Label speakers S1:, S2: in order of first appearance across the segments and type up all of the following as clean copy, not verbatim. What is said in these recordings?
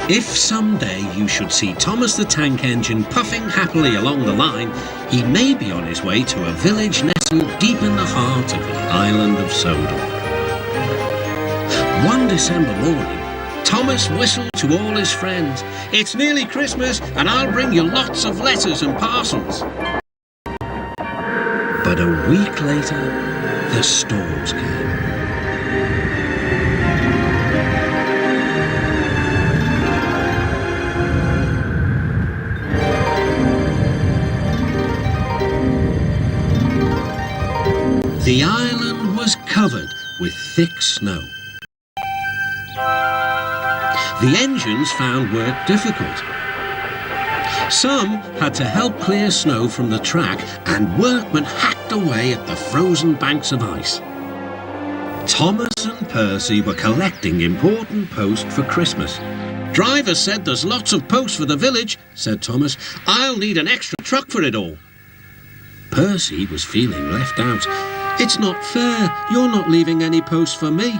S1: If someday you should see Thomas the Tank Engine puffing happily along the line, he may be on his way to a village nestled deep in the heart of the island of Sodor. One December morning, Thomas whistled to all his friends, "It's nearly Christmas and I'll bring you lots of letters and parcels." But a week later, the storms came. The island was covered with thick snow. The engines found work difficult. Some had to help clear snow from the track, and workmen hacked away at the frozen banks of ice. Thomas and Percy were collecting important post for Christmas. "Driver said there's lots of post for the village," said Thomas. "I'll need an extra truck for it all." Percy was feeling left out. "It's not fair. You're not leaving any post for me."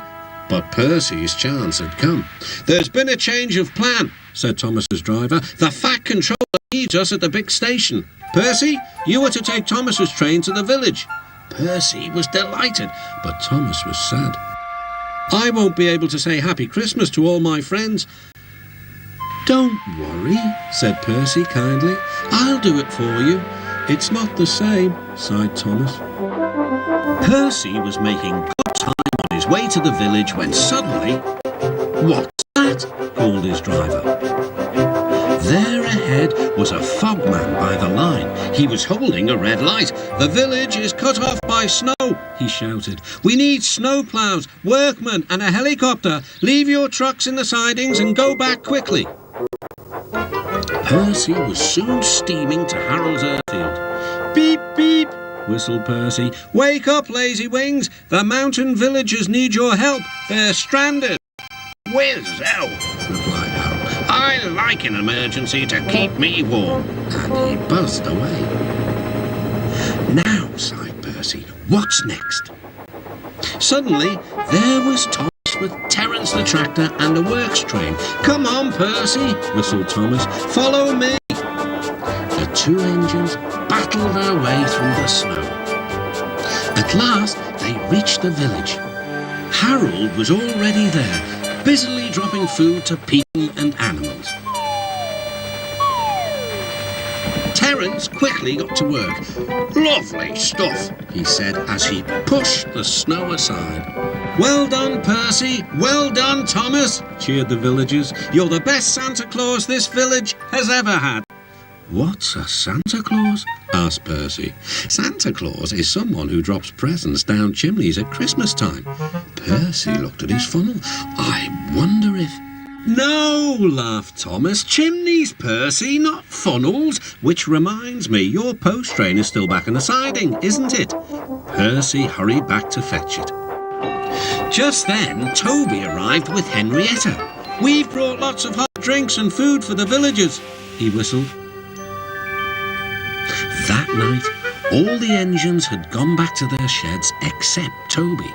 S1: But Percy's chance had come. "There's been a change of plan," said Thomas's driver. "The Fat Controller needs us at the big station. Percy, you are to take Thomas's train to the village." Percy was delighted, but Thomas was sad. "I won't be able to say Happy Christmas to all my friends." "Don't worry," said Percy kindly. "I'll do it for you." "It's not the same," sighed Thomas. Percy was making good time on his way to the village when suddenly, "What's that?" called his driver. There ahead was a fogman by the line. He was holding a red light. "The village is cut off by snow," he shouted. "We need snowplows, workmen and a helicopter. Leave your trucks in the sidings and go back quickly." Percy was soon steaming to Harold's Earthfield. "Beep, beep," whistled Percy. "Wake up, lazy wings. The mountain villagers need your help. They're stranded." "Whiz-ow," replied Harold. "I like an emergency to keep me warm." And he buzzed away. "Now," sighed Percy, "what's next?" Suddenly, there was Thomas with Terence the tractor and a works train. "Come on, Percy," whistled Thomas. "Follow me." The two engines battled their way through the snow. At last, they reached the village. Harold was already there, busily dropping food to people and animals. Terence quickly got to work. "Lovely stuff," he said as he pushed the snow aside. "Well done, Percy. Well done, Thomas," cheered the villagers. "You're the best Santa Claus this village has ever had." "What's a Santa Claus?" asked Percy. "Santa Claus is someone who drops presents down chimneys at Christmas time." Percy looked at his funnel. "I wonder if—" "No," laughed Thomas. "Chimneys, Percy, not funnels. Which reminds me, your post train is still back in the siding, isn't it?" Percy hurried back to fetch it. Just then, Toby arrived with Henrietta. "We've brought lots of hot drinks and food for the villagers," he whistled. That night, all the engines had gone back to their sheds except Toby.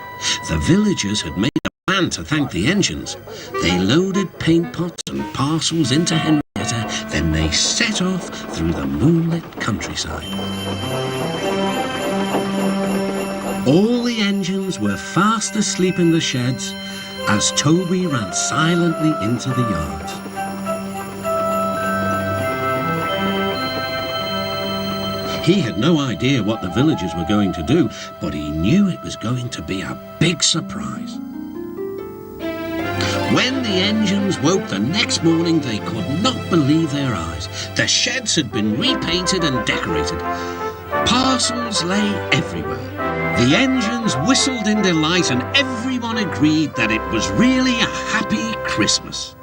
S1: The villagers had made a plan to thank the engines. They loaded paint pots and parcels into Henrietta, then they set off through the moonlit countryside. All the engines were fast asleep in the sheds as Toby ran silently into the yards. He had no idea what the villagers were going to do, but he knew it was going to be a big surprise. When the engines woke the next morning, they could not believe their eyes. The sheds had been repainted and decorated. Parcels lay everywhere. The engines whistled in delight, and everyone agreed that it was really a happy Christmas.